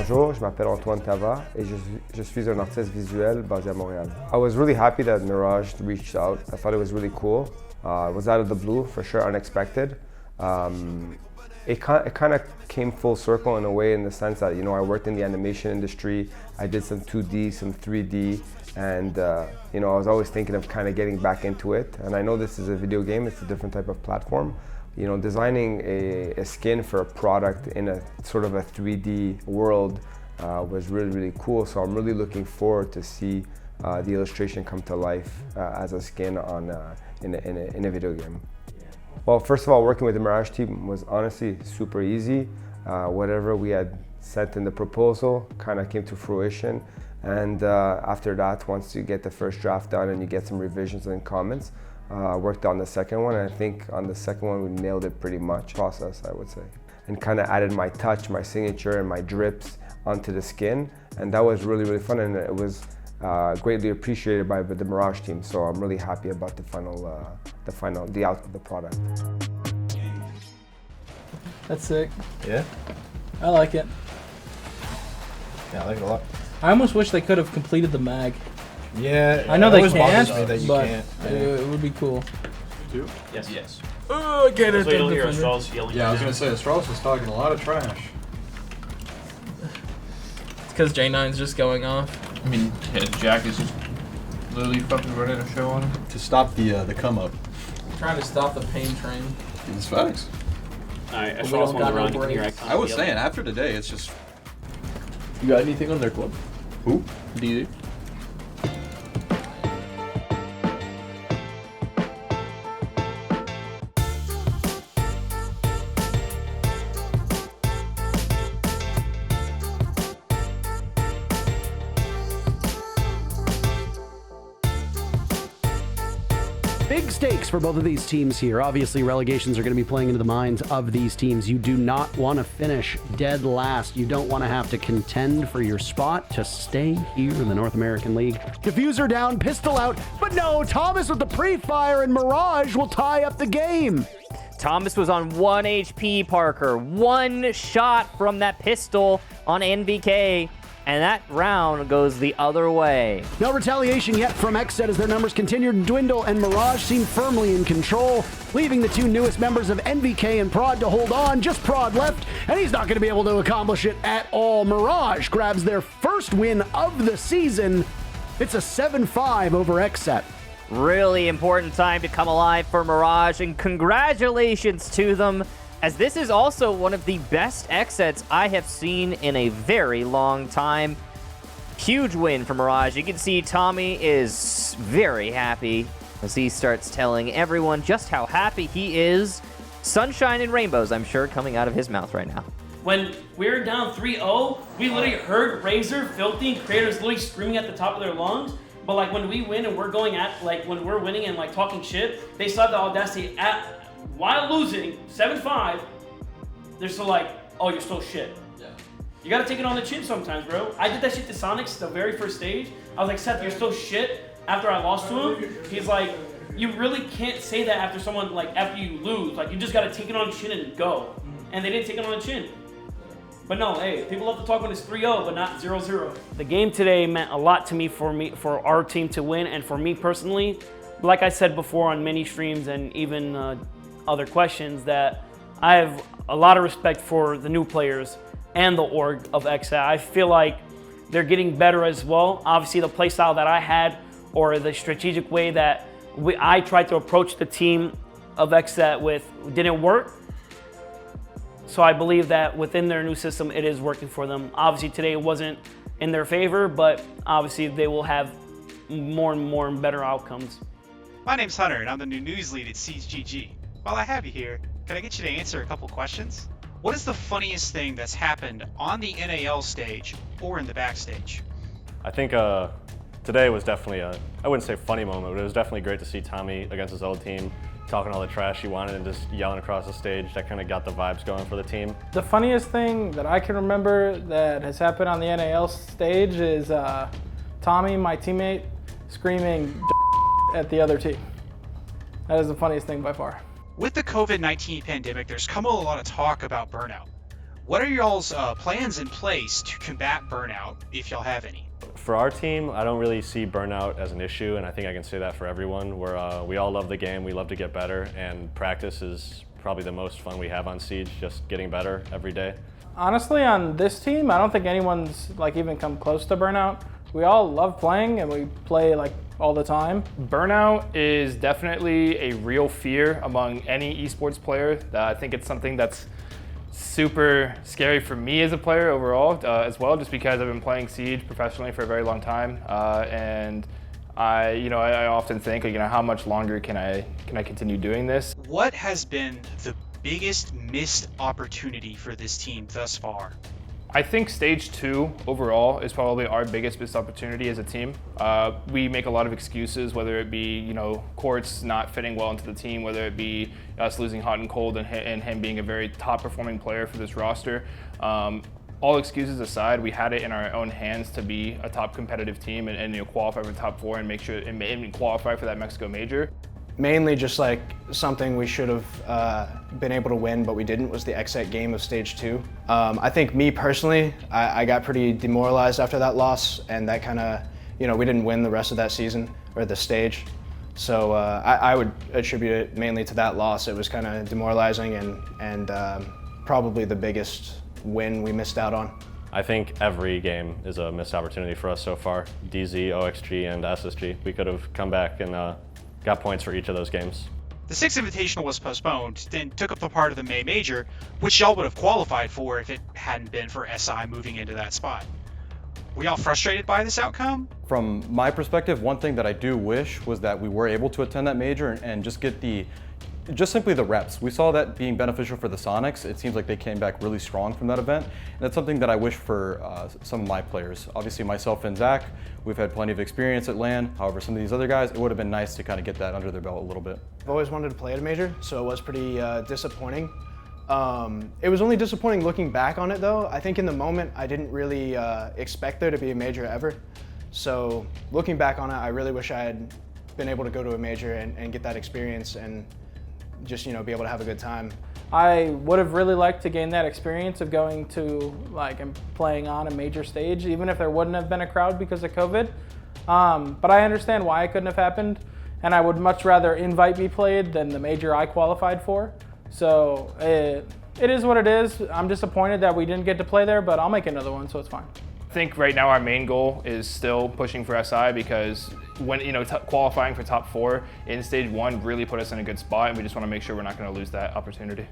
Bonjour, je m'appelle Antoine Tava et je suis un artiste visuel basé à Montréal. I was really happy that Mirage reached out. I thought it was really cool. It was out of the blue, for sure, unexpected. It kind of came full circle in a way, in the sense that, you know, I worked in the animation industry. I did some 2D, some 3D, and you know, I was always thinking of kind of getting back into it. And I know this is a video game, it's a different type of platform. You know, designing a skin for a product in a sort of a 3D world was really, really cool. So I'm really looking forward to see the illustration come to life as a skin on in a video game. Well, first of all, working with the Mirage team was honestly super easy. Whatever we had sent in the proposal kind of came to fruition. And after that, once you get the first draft done and you get some revisions and comments, worked on the second one, and I think on the second one we nailed it pretty much. Process, I would say. And kind of added my touch, my signature, and my drips onto the skin. And that was really, really fun, and it was greatly appreciated by the Mirage team. So I'm really happy about the output of the product. That's sick. Yeah? I like it. Yeah, I like it a lot. I almost wish they could have completed the mag. Yeah, I know they can't, that you but can't. it would be cool. Two? Yes. Yes. Oh, I get it. So you'll hear Strauss yelling. Yeah, I was gonna say Strauss was talking a lot of trash. It's because J9's just going off. I mean, Jack is just literally fucking running a show on him. To stop the come up. Trying to stop the pain train. It's facts. Alright, We Strauss don't on the got run. no You can hear breaks. Icon I was yelling. saying, after today, it's just... You got anything on their club? Who? DZ? Big stakes for both of these teams here. Obviously, relegations are going to be playing into the minds of these teams. You do not want to finish dead last. You don't want to have to contend for your spot to stay here in the North American League. Diffuser down, pistol out, but no, Tomas with the pre-fire, and Mirage will tie up the game. Tomas was on 1 HP, Parker. One shot from that pistol on NVK. And that round goes the other way. No retaliation yet from XSET as their numbers continue to dwindle, and Mirage seem firmly in control, leaving the two newest members of NVK and Prod to hold on. Just Prod left, and he's not going to be able to accomplish it at all. Mirage grabs their first win of the season. It's a 7-5 over XSET. Really important time to come alive for Mirage, and congratulations to them, as this is also one of the best XSETs I have seen in a very long time. Huge win for Mirage. You can see Tommy is very happy as he starts telling everyone just how happy he is. Sunshine and rainbows, I'm sure, coming out of his mouth right now. When we were down 3-0, we literally heard Razor, Filthy, and creators literally screaming at the top of their lungs. But like when we win and we're going at, like when we're winning and like talking shit, they still have the audacity while losing 7-5, they're still like, oh, you're still shit. Yeah. You gotta take it on the chin sometimes, bro. I did that shit to Sonics the very first stage. I was like, Seth, you're still shit after I lost to him. He's like, you really can't say that after someone, like, after you lose. Like, you just gotta take it on the chin and go. And they didn't take it on the chin. But no, hey, people love to talk when it's 3-0, but not 0-0. The game today meant a lot to me, for our team to win, and for me personally. Like I said before on many streams and even other questions, that I have a lot of respect for the new players and the org of XSET. I feel like they're getting better as well. Obviously, the play style that I had, or the strategic way that I tried to approach the team of XSET with, didn't work. So I believe that within their new system, it is working for them. Obviously, today it wasn't in their favor, but obviously they will have more and more and better outcomes. My name's Hunter, and I'm the new news lead at CGG. While I have you here, can I get you to answer a couple questions? What is the funniest thing that's happened on the NAL stage or in the backstage? I think today was definitely I wouldn't say funny moment, but it was definitely great to see Tommy against his old team, talking all the trash he wanted and just yelling across the stage. That kind of got the vibes going for the team. The funniest thing that I can remember that has happened on the NAL stage is Tommy, my teammate, screaming at the other team. That is the funniest thing by far. With the COVID-19 pandemic, there's come a lot of talk about burnout. What are y'all's plans in place to combat burnout, if y'all have any? For our team, I don't really see burnout as an issue, and I think I can say that for everyone. We all love the game, we love to get better, and practice is probably the most fun we have on Siege, just getting better every day. Honestly, on this team, I don't think anyone's like even come close to burnout. We all love playing and we play like all the time. Burnout is definitely a real fear among any esports player. I think it's something that's super scary for me as a player overall as well, just because I've been playing Siege professionally for a very long time, and I often think, how much longer can I continue doing this? What has been the biggest missed opportunity for this team thus far? I think stage 2 overall is probably our biggest missed opportunity as a team. We make a lot of excuses, whether it be courts not fitting well into the team, whether it be us losing hot and cold and him being a very top performing player for this roster. All excuses aside, we had it in our own hands to be a top competitive team and qualify for the top 4 and make sure and qualify for that Mexico major. Mainly just like something we should have been able to win, but we didn't, was the exit game of stage 2. I think me personally, I got pretty demoralized after that loss, and that kind of, we didn't win the rest of that season, or the stage. So I would attribute it mainly to that loss. It was kind of demoralizing and probably the biggest win we missed out on. I think every game is a missed opportunity for us so far. DZ, OXG, and SSG. We could have come back and got points for each of those games. The 6th Invitational was postponed, then took up the part of the May Major, which y'all would have qualified for if it hadn't been for SI moving into that spot. Were y'all frustrated by this outcome? From my perspective, one thing that I do wish was that we were able to attend that major and just get just simply the reps. We saw that being beneficial for the Sonics. It seems like they came back really strong from that event. And that's something that I wish for some of my players. Obviously myself and Zach, we've had plenty of experience at LAN. However, some of these other guys, it would have been nice to kind of get that under their belt a little bit. I've always wanted to play at a major, so it was pretty disappointing. It was only disappointing looking back on it though. I think in the moment, I didn't really expect there to be a major ever. So looking back on it, I really wish I had been able to go to a major and get that experience and just be able to have a good time. I would have really liked to gain that experience of going to and playing on a major stage, even if there wouldn't have been a crowd because of COVID. But I understand why it couldn't have happened, and I would much rather invite be played than the major I qualified for. So it is what it is. I'm disappointed that we didn't get to play there, but I'll make another one, so it's fine. I think right now our main goal is still pushing for SI, because when qualifying for top 4 in stage 1 really put us in a good spot, and we just want to make sure we're not going to lose that opportunity.